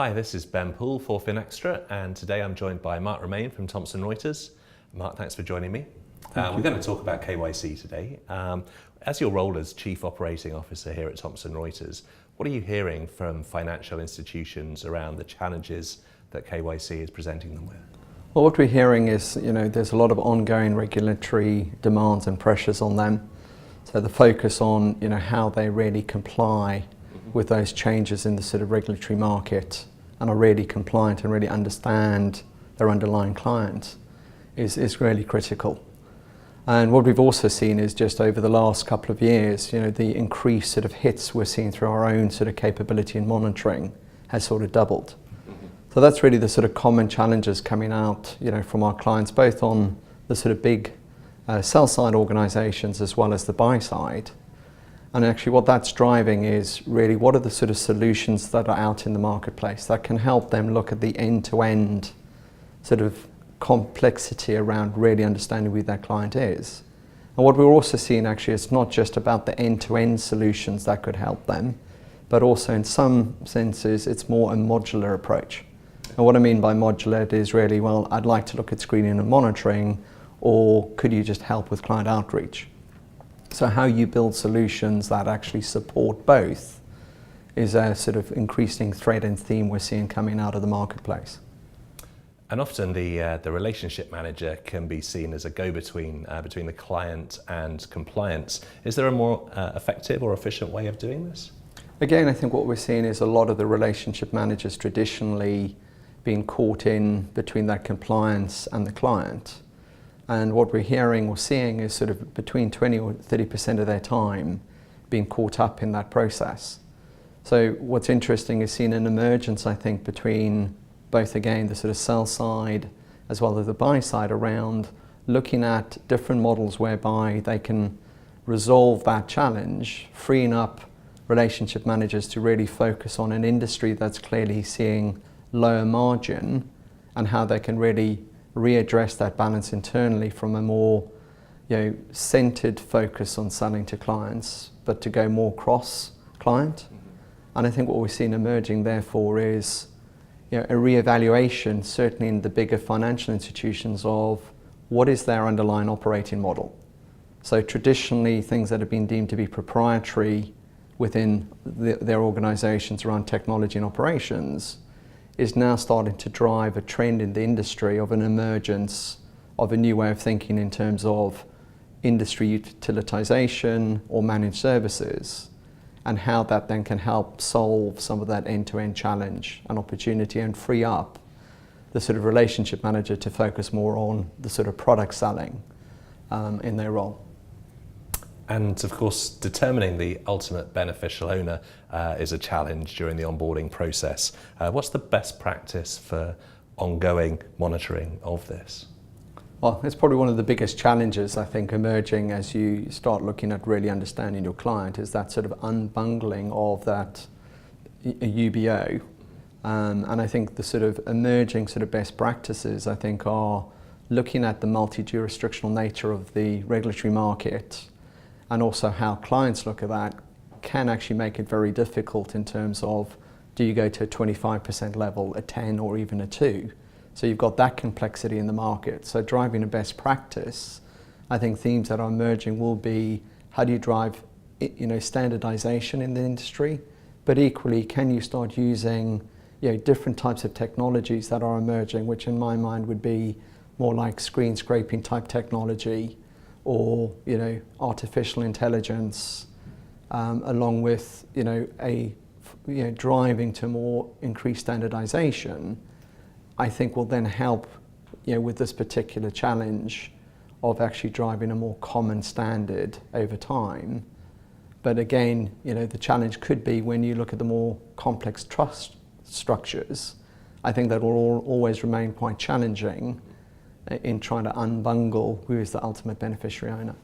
Hi, this is Ben Poole for Finextra, and today I'm joined by Marc Romain from Thomson Reuters. Marc, thanks for joining me. We're going to talk about KYC today. As your role as Chief Operating Officer here at Thomson Reuters, what are you hearing from financial institutions around the challenges that KYC is presenting them with? Well, what we're hearing is, there's a lot of ongoing regulatory demands and pressures on them. So the focus on, how they really comply with those changes in the sort of regulatory market and are really compliant and really understand their underlying clients is really critical. And what we've also seen is just over the last couple of years, the increased sort of hits we're seeing through our own sort of capability and monitoring has sort of doubled. So that's really the sort of common challenges coming out, from our clients, both on the sort of big sell-side organisations as well as the buy-side. And actually what that's driving is really what are the sort of solutions that are out in the marketplace that can help them look at the end-to-end sort of complexity around really understanding who their client is. And what we're also seeing actually is not just about the end-to-end solutions that could help them, but also in some senses it's more a modular approach. And what I mean by modular is really, well, I'd like to look at screening and monitoring, or could you just help with client outreach? So how you build solutions that actually support both is a sort of increasing thread and theme we're seeing coming out of the marketplace. And often the relationship manager can be seen as a go-between between the client and compliance. Is there a more effective or efficient way of doing this? Again, I think what we're seeing is a lot of the relationship managers traditionally being caught in between that compliance and the client. And what we're hearing or seeing is sort of between 20 or 30% of their time being caught up in that process. So what's interesting is seeing an emergence, I think, between both, again, the sort of sell side as well as the buy side around looking at different models whereby they can resolve that challenge, freeing up relationship managers to really focus on an industry that's clearly seeing lower margin and how they can really readdress that balance internally from a more centered focus on selling to clients, but to go more cross-client. And I think what we're seeing emerging therefore is a reevaluation, certainly in the bigger financial institutions, of what is their underlying operating model. So traditionally things that have been deemed to be proprietary within their organizations around technology and operations is now starting to drive a trend in the industry of an emergence of a new way of thinking in terms of industry utilitization or managed services, and how that then can help solve some of that end-to-end challenge and opportunity and free up the sort of relationship manager to focus more on the sort of product selling in their role. And of course, determining the ultimate beneficial owner is a challenge during the onboarding process. What's the best practice for ongoing monitoring of this? Well, it's probably one of the biggest challenges, I think, emerging as you start looking at really understanding your client, is that sort of unbundling of that UBO. And I think the sort of emerging sort of best practices, I think, are looking at the multi-jurisdictional nature of the regulatory market, and also how clients look at that can actually make it very difficult in terms of, do you go to a 25% level, a 10 or even a 2? So you've got that complexity in the market. So driving a best practice, I think themes that are emerging will be, how do you drive standardization in the industry, but equally can you start using different types of technologies that are emerging, which in my mind would be more like screen scraping type technology, or artificial intelligence, along with driving to more increased standardization, I think will then help with this particular challenge of actually driving a more common standard over time. But again, the challenge could be when you look at the more complex trust structures. I think that will always remain quite challenging in trying to unbundle who is the ultimate beneficiary owner.